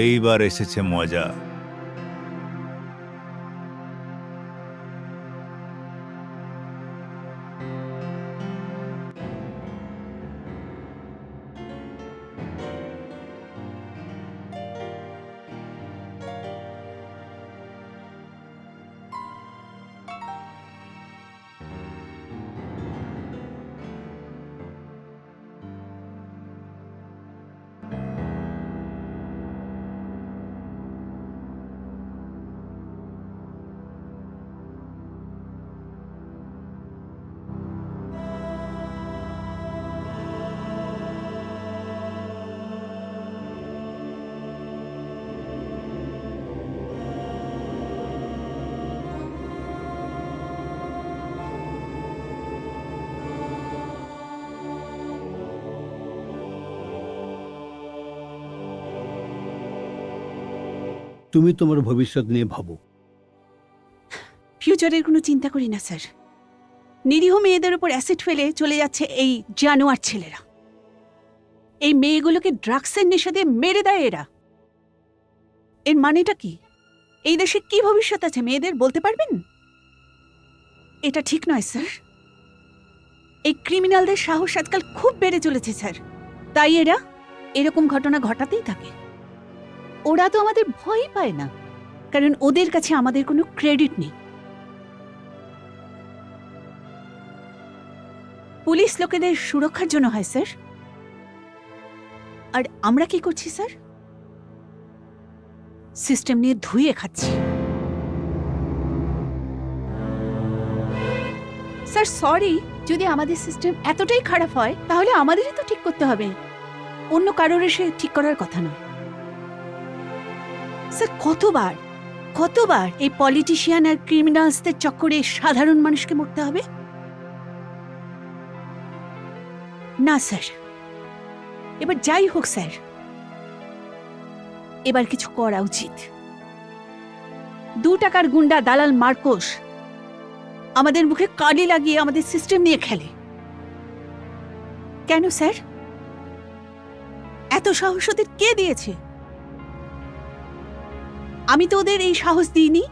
এইবার এসেছে মজা। তুমি তোমার ভবিষ্যৎ নিয়ে ভাবো। ফিউচারের কোনো চিন্তা করি না স্যার। নিরীহ মেয়েদের উপর অ্যাসিড ফেলে চলে যাচ্ছে এই জানোয়ার ছেলেরা। এই মেয়েগুলোকে ড্রাগসের নেশা দিয়ে মেরে দেয় এরা। এর মানেটা কি? এই দেশে কি ভবিষ্যৎ আছে মেয়েদের বলতে পারবেন? এটা ঠিক নয় স্যার। এই ক্রিমিনালদের সাহস আজকাল খুব বেড়ে চলেছে স্যার। তাই এরা এরকম ঘটনা ঘটাতেই থাকে। ওরা তো আমাদের ভয়ই পায় না, কারণ ওদের কাছে আমাদের কোনো ক্রেডিট নেই। পুলিশ লোকেদের সুরক্ষার জন্য হয় স্যার। আর আমরা কি করছি স্যার? সিস্টেম নিয়ে ধুয়ে খাচ্ছি। স্যার সরি, যদি আমাদের সিস্টেম এতটাই খারাপ হয় তাহলে আমাদেরই তো ঠিক করতে হবে, অন্য কারোর এসে ঠিক করার কথা নয়। স্যার কতবার এই পলিটিশিয়ান আর ক্রিমিনালসদের চক্করে সাধারণ মানুষকে মরতে হবে? না স্যার, এবার যাই হোক স্যার, এবার কিছু করা উচিত। 2 টাকার গুন্ডা দালাল মার্কোস আমাদের মুখে কালি লাগিয়ে আমাদের সিস্টেম নিয়ে খেলে। কেন স্যার? এত সাহস ওদের কে দিয়েছে? আমি তো ওদের এই সাহস দিইনি।